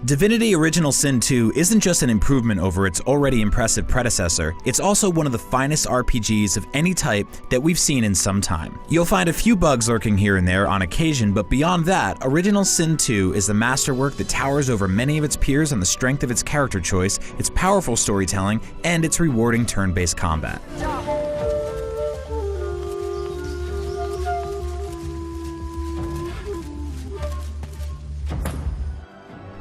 Divinity Original Sin 2 isn't just an improvement over its already impressive predecessor, it's also one of the finest RPGs of any type that we've seen in some time. You'll find a few bugs lurking here and there on occasion, but beyond that, Original Sin 2 is the masterwork that towers over many of its peers on the strength of its character choice, its powerful storytelling, and its rewarding turn-based combat.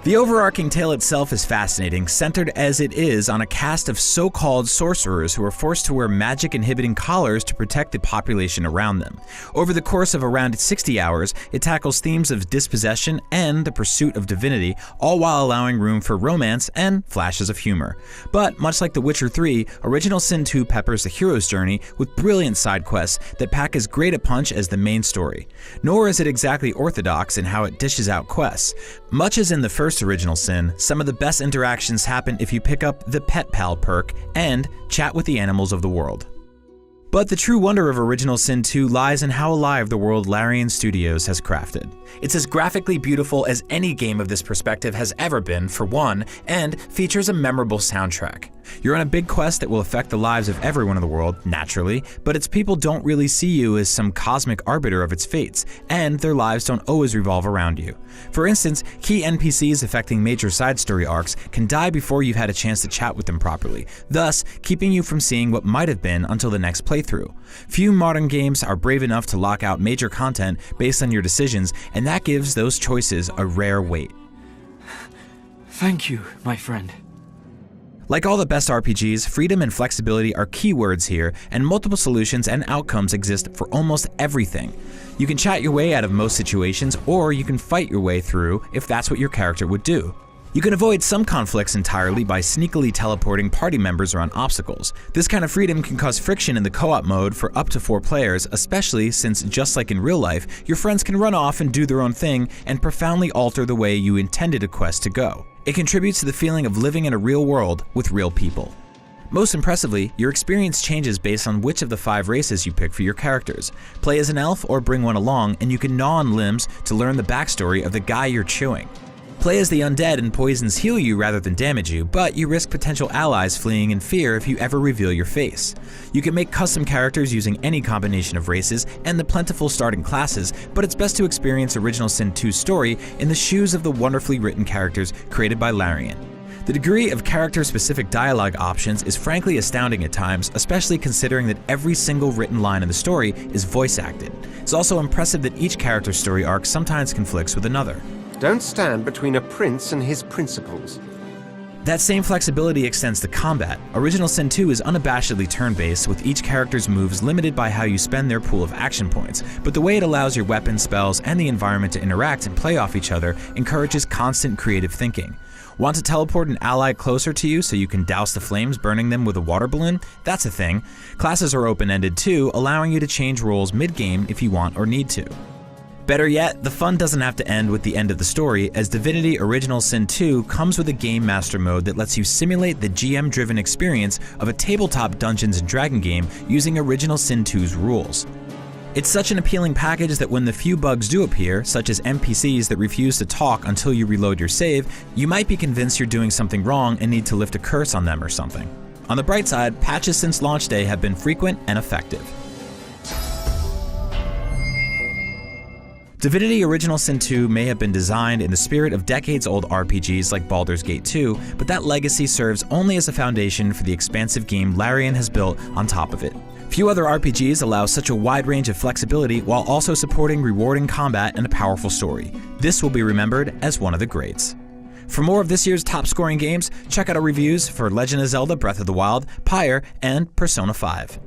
The overarching tale itself is fascinating, centered as it is on a cast of so-called sorcerers who are forced to wear magic-inhibiting collars to protect the population around them. Over the course of around 60 hours, it tackles themes of dispossession and the pursuit of divinity, all while allowing room for romance and flashes of humor. But much like The Witcher 3, Original Sin 2 peppers the hero's journey with brilliant side quests that pack as great a punch as the main story. Nor is it exactly orthodox in how it dishes out quests. Much as in the first Original Sin, some of the best interactions happen if you pick up the Pet Pal perk and chat with the animals of the world. But the true wonder of Original Sin 2 lies in how alive the world Larian Studios has crafted. It's as graphically beautiful as any game of this perspective has ever been, for one, and features a memorable soundtrack. You're on a big quest that will affect the lives of everyone in the world, naturally, but its people don't really see you as some cosmic arbiter of its fates, and their lives don't always revolve around you. For instance, key NPCs affecting major side story arcs can die before you've had a chance to chat with them properly, thus keeping you from seeing what might have been until the next playthrough. Few modern games are brave enough to lock out major content based on your decisions, and that gives those choices a rare weight. Thank you, my friend. Like all the best RPGs, freedom and flexibility are keywords here, and multiple solutions and outcomes exist for almost everything. You can chat your way out of most situations, or you can fight your way through if that's what your character would do. You can avoid some conflicts entirely by sneakily teleporting party members around obstacles. This kind of freedom can cause friction in the co-op mode for up to 4 players, especially since, just like in real life, your friends can run off and do their own thing and profoundly alter the way you intended a quest to go. It contributes to the feeling of living in a real world with real people. Most impressively, your experience changes based on which of the 5 races you pick for your characters. Play as an elf or bring one along, and you can gnaw on limbs to learn the backstory of the guy you're chewing. Play as the undead and poisons heal you rather than damage you, but you risk potential allies fleeing in fear if you ever reveal your face. You can make custom characters using any combination of races and the plentiful starting classes, but it's best to experience Original Sin 2's story in the shoes of the wonderfully written characters created by Larian. The degree of character-specific dialogue options is frankly astounding at times, especially considering that every single written line in the story is voice acted. It's also impressive that each character's story arc sometimes conflicts with another. Don't stand between a prince and his principles. That same flexibility extends to combat. Original Sin 2 is unabashedly turn-based, with each character's moves limited by how you spend their pool of action points, but the way it allows your weapons, spells, and the environment to interact and play off each other encourages constant creative thinking. Want to teleport an ally closer to you so you can douse the flames, burning them with a water balloon? That's a thing. Classes are open-ended too, allowing you to change roles mid-game if you want or need to. Better yet, the fun doesn't have to end with the end of the story, as Divinity Original Sin 2 comes with a Game Master mode that lets you simulate the GM-driven experience of a tabletop Dungeons & Dragons game using Original Sin 2's rules. It's such an appealing package that when the few bugs do appear, such as NPCs that refuse to talk until you reload your save, you might be convinced you're doing something wrong and need to lift a curse on them or something. On the bright side, patches since launch day have been frequent and effective. Divinity Original Sin 2 may have been designed in the spirit of decades-old RPGs like Baldur's Gate 2, but that legacy serves only as a foundation for the expansive game Larian has built on top of it. Few other RPGs allow such a wide range of flexibility while also supporting rewarding combat and a powerful story. This will be remembered as one of the greats. For more of this year's top-scoring games, check out our reviews for Legend of Zelda Breath of the Wild, Pyre, and Persona 5.